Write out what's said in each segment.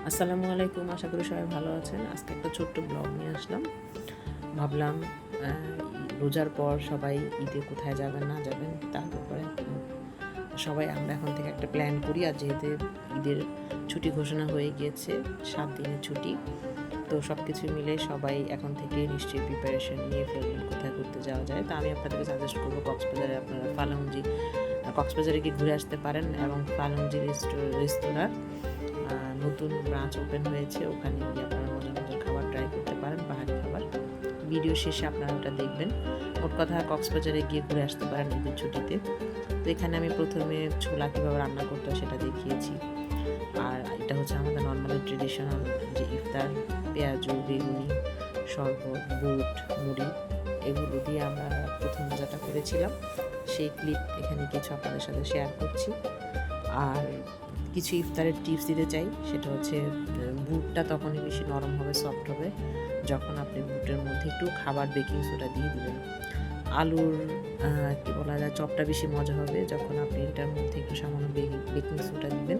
আসসালামু আলাইকুম, আশা করি সবাই ভালো আছেন। আজকে একটা ছোট্ট ব্লগ নিয়ে আসলাম। ভাবলাম রোজার পর সবাই ঈদে কোথায় যাবেন না যাবেন তার ব্যাপারে সবাই আমরা এখন থেকে একটা প্ল্যান করি। আর যেহেতু ঈদের ছুটি ঘোষণা হয়ে গিয়েছে, 7 দিনের ছুটি, তো সব কিছু মিলে সবাই এখন থেকে নিশ্চয়ই প্রিপারেশন নিয়ে ফেলবেন কোথায় ঘুরতে যাওয়া যায়। তো আমি আপনাদেরকে সাজেস্ট করবো কক্সবাজারে আপনারা কক্সবাজারে গিয়ে ঘুরে আসতে পারেন। এবং ফালাংজি রেস্তোরাঁ নতুন ব্রাঞ্চ ওপেন হয়েছে, ওখানে গিয়ে আপনারা মজার মজার খাবার ট্রাই করতে পারেন, পাহাড়ি খাবার। ভিডিও শেষে আপনারা ওটা দেখবেন। মোট কথা কক্সবাজারে গিয়ে ঘুরে আসতে পারেন ঈদের ছুটিতে। তো এখানে আমি প্রথমে ছোলা কীভাবে রান্না করতে হয় সেটা দেখিয়েছি। আর এটা হচ্ছে আমাদের নর্মালি ট্রেডিশনাল যে ইফতার, পেঁয়াজু, বেগুনি, শরবত, বুট, মুড়ি, এগুলো দিয়ে আমরা প্রথম মজাটা করেছিলাম। সেই ক্লিপ এখানে কিছু আপনাদের সাথে শেয়ার করছি। আর কিছু ইফতারের টিপস দিতে চাই, সেটা হচ্ছে বুটটা তখনই বেশি নরম হবে, সফট হবে যখন আপনি বুটের মধ্যে একটু খাবার বেকিং সোডা দিয়ে দিবেন। আলুর কী বলা যায়, চপটা বেশি মজা হবে যখন আপনি এটার মধ্যে একটু সামান্য বেকিং সোডা দিবেন,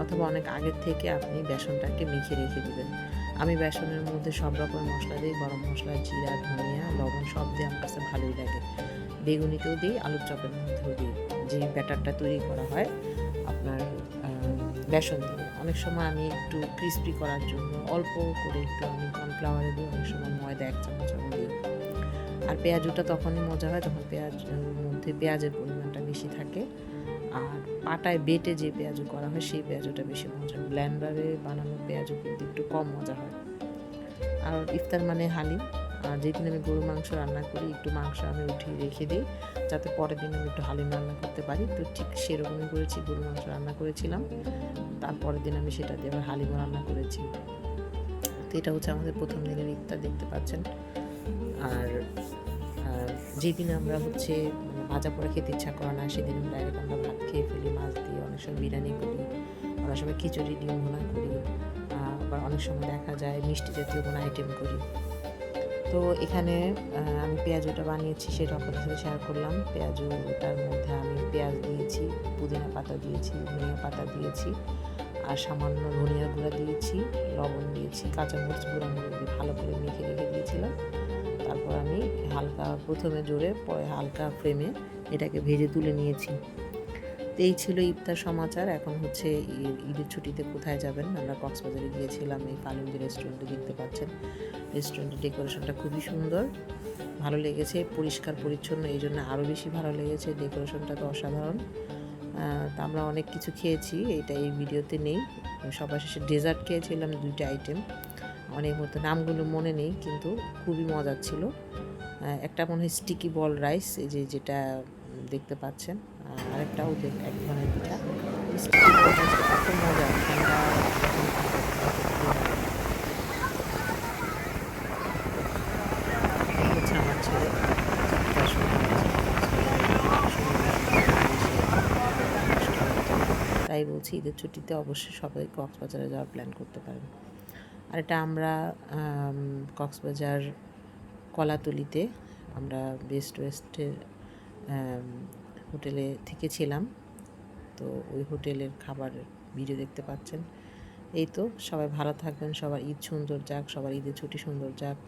অথবা অনেক আগের থেকে আপনি বেসনটাকে মেখে রেখে দিবেন। আমি বেসনের মধ্যে সব রকমের মশলা দিই, গরম মশলা, জিরা, ধনিয়া, লবণ সব দিয়ে আমার কাছে ভালোই লাগে। বেগুনিতেও দিই, আলুর চপের মধ্যেও দিই। যে ব্যাটারটা তৈরি করা হয় আপনার বেসন দিয়ে, অনেক সময় আমি একটু ক্রিস্পি করার জন্য অল্প করে একটু আমি কর্নফ্লাওয়ারে দিই, অনেক সময় ময়দা 1 চামচ দিই। আর পেঁয়াজুটা তখনই মজা হয় যখন মধ্যে পেঁয়াজের পরিমাণটা বেশি থাকে। আর পাটায় বেটে যে পেঁয়াজু করা হয় সেই পেঁয়াজুটা বেশি মজা, ব্লেন্ডারে বানানো পেঁয়াজু কিন্তু একটু কম মজা হয়। আর ইফতার মানে হালিম। আর যেদিন আমি গরুর মাংস রান্না করি, একটু মাংস আমি উঠিয়ে রেখে দিই যাতে পরের দিন আমি একটু হালিম রান্না করতে পারি। তো ঠিক সেরকমই করেছি, গরুর মাংস রান্না করেছিলাম, তারপরের দিন আমি সেটা দিয়ে আবার হালিমও রান্না করেছি। তো এটা হচ্ছে আমাদের প্রথম দিনের ইফতার, দেখতে পাচ্ছেন। আর যেদিন আমরা হচ্ছে ভাজা পোড়া খেতে ইচ্ছা করে না, সেদিন ডাইরেক্ট আমরা ভাত খেয়ে ফেলি মাছ দিয়ে, অনেক সময় বিরিয়ানি করি, অনেক সময় খিচুড়ি ডিম ভুনা করি, আবার অনেক সময় দেখা যায় মিষ্টি জাতীয় কোনো আইটেম করি। তো এখানে আমি পেঁয়াজুটা বানিয়েছি, সেটা আপনাদের সাথে শেয়ার করলাম। পেঁয়াজুটার মধ্যে আমি পেঁয়াজ দিয়েছি, পুদিনা পাতা দিয়েছি, ধনিয়া পাতা দিয়েছি, আর সামান্য ধনিয়া গুঁড়া দিয়েছি, লবণ দিয়েছি, কাঁচামরিচ গুঁড়ো দিয়ে ভালো করে মেখে রেখে দিয়েছিলাম। তারপর আমি হালকা প্রথমে জোরে, পরে হালকা ফ্লেমে এটাকে ভেজে তুলে নিয়েছি। তো এই ছিল ইফতার সমাচার। এখন হচ্ছে ঈদের ছুটিতে কোথায় যাবেন। আমরা কক্সবাজারে গিয়েছিলাম, এই ফালাংজি রেস্টুরেন্টে দেখতে পাচ্ছেন। রেস্টুরেন্টের ডেকোরেশনটা খুবই সুন্দর, ভালো লেগেছে, পরিষ্কার পরিচ্ছন্ন, এই জন্য আরও বেশি ভালো লেগেছে। ডেকোরেশনটা তো অসাধারণ। তা আমরা অনেক কিছু খেয়েছি, এইটা এই ভিডিওতে নেই। সবার শেষে ডেজার্ট খেয়েছিলাম 2টা আইটেম, অনেক মতো নামগুলো মনে নেই, কিন্তু খুবই মজার ছিল। একটা মনে হয় স্টিকি বল রাইস, এই যেটা দেখতে পাচ্ছেন, আরেকটা ওদের এক ধরনের পিঠা। স্টিকি বল রাইসটা এত মজা, ঠান্ডা যখন খাবো হচ্ছে আমার ছেলে চিৎকার শুনে তাই বলছি ঈদের ছুটিতে অবশ্যই সবাই কক্সবাজারে যাওয়ার প্ল্যান করতে পারেন। আর এটা আমরা কক্সবাজার কলাতলিতে আমরা বেস্ট ওয়েস্টের হোটেলে থেকেছিলাম। তো ওই হোটেলের খাবারের ভিডিও দেখতে পাচ্ছেন। এই তো, সবাই ভালো থাকবেন, সবার ঈদ সুন্দর যাক, সবার ঈদের ছুটি সুন্দর যাক।